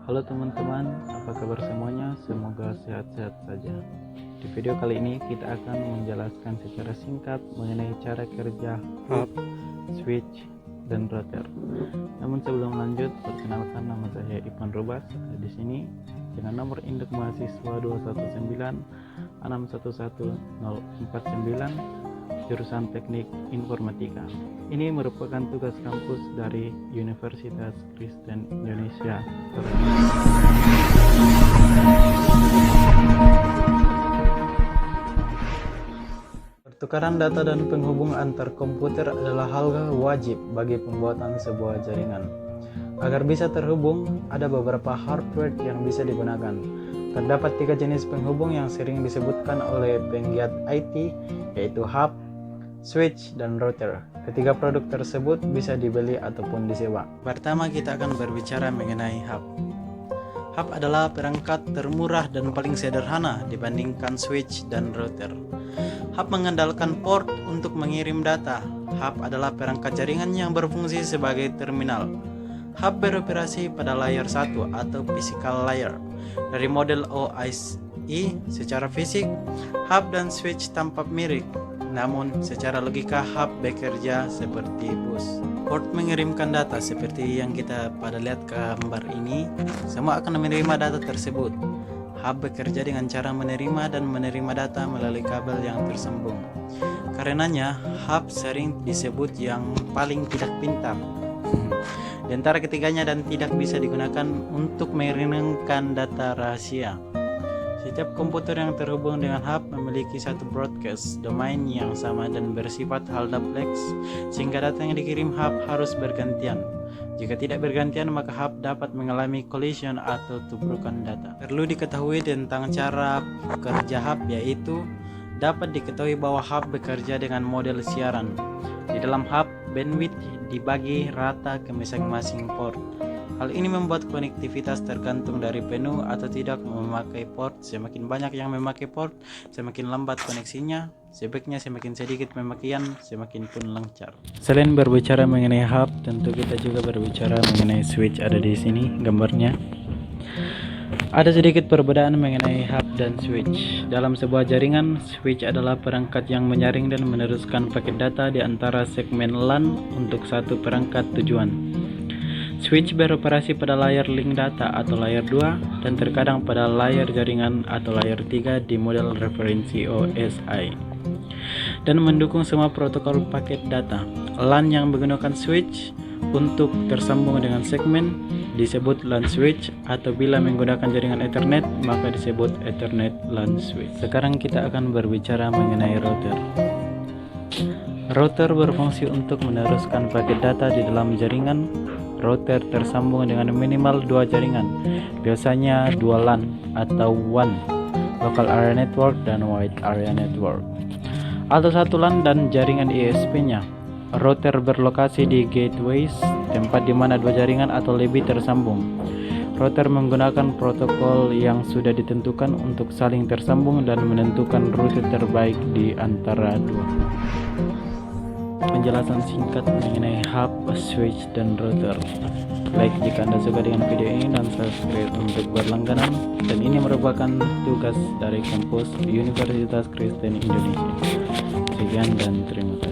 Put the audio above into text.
Halo teman-teman, apa kabar semuanya? Semoga sehat-sehat saja. Di video kali ini kita akan menjelaskan secara singkat mengenai cara kerja hub, switch, dan router. Namun sebelum lanjut, perkenalkan nama saya Ivan Robas. Di sini dengan nomor induk mahasiswa 219611049 jurusan Teknik Informatika. Ini merupakan tugas kampus dari Universitas Kristen Indonesia. Pertukaran data dan penghubung antar komputer adalah hal wajib bagi pembuatan sebuah jaringan. Agar bisa terhubung, ada beberapa hardware yang bisa digunakan. Terdapat 3 jenis penghubung yang sering disebutkan oleh penggiat IT, yaitu hub, switch, dan router. Ketiga produk tersebut bisa dibeli ataupun disewa. Pertama, kita akan berbicara mengenai hub. Hub adalah perangkat termurah dan paling sederhana dibandingkan switch dan router. Hub mengandalkan port untuk mengirim data. Hub adalah perangkat jaringan yang berfungsi sebagai terminal. Hub beroperasi pada layer 1 atau physical layer. Dari model OSI secara fisik, hub dan switch tampak mirip. Namun, secara logika hub bekerja seperti bus. Port mengirimkan data seperti yang kita pada lihat gambar ini, semua akan menerima data tersebut. Hub bekerja dengan cara menerima dan menerima data melalui kabel yang tersambung. Karenanya, hub sering disebut yang paling tidak pintar di antara ketiganya dan tidak bisa digunakan untuk mengirimkan data rahasia. Setiap komputer yang terhubung dengan hub memiliki satu broadcast domain yang sama dan bersifat haldaplex, sehingga data yang dikirim hub harus bergantian. Jika tidak bergantian, maka hub dapat mengalami collision atau tubrukan data. Perlu diketahui tentang cara kerja hub, yaitu dapat diketahui bahwa hub bekerja dengan model siaran. Di dalam hub, bandwidth dibagi rata ke masing-masing port. Hal ini membuat konektivitas tergantung dari penuh atau tidak memakai port. Semakin banyak yang memakai port, semakin lambat koneksinya. Sebaliknya semakin sedikit pemakaian, semakin pun lancar. Selain berbicara mengenai hub, tentu kita juga berbicara mengenai switch. Ada di sini gambarnya. Ada sedikit perbedaan mengenai hub dan switch. Dalam sebuah jaringan, switch adalah perangkat yang menyaring dan meneruskan paket data di antara segmen LAN untuk satu perangkat tujuan. Switch beroperasi pada layar link data atau layer 2 dan terkadang pada layar jaringan atau layer 3 di model referensi OSI dan mendukung semua protokol paket data. LAN yang menggunakan switch untuk tersambung dengan segmen disebut LAN switch, atau bila menggunakan jaringan Ethernet maka disebut Ethernet LAN switch. Sekarang kita akan berbicara mengenai router. Router berfungsi untuk meneruskan paket data di dalam jaringan. Router tersambung dengan minimal 2 jaringan, biasanya 2 LAN atau WAN, Local Area Network dan Wide Area Network, atau 1 LAN dan jaringan ISP-nya. Router berlokasi di gateways, tempat di mana 2 jaringan atau lebih tersambung. Router menggunakan protokol yang sudah ditentukan untuk saling tersambung dan menentukan rute terbaik di antara 2. Penjelasan singkat mengenai hub, switch, dan router. Like jika Anda suka dengan video ini dan subscribe untuk berlangganan. Dan ini merupakan tugas dari kampus Universitas Kristen Indonesia. Sekian dan terima kasih.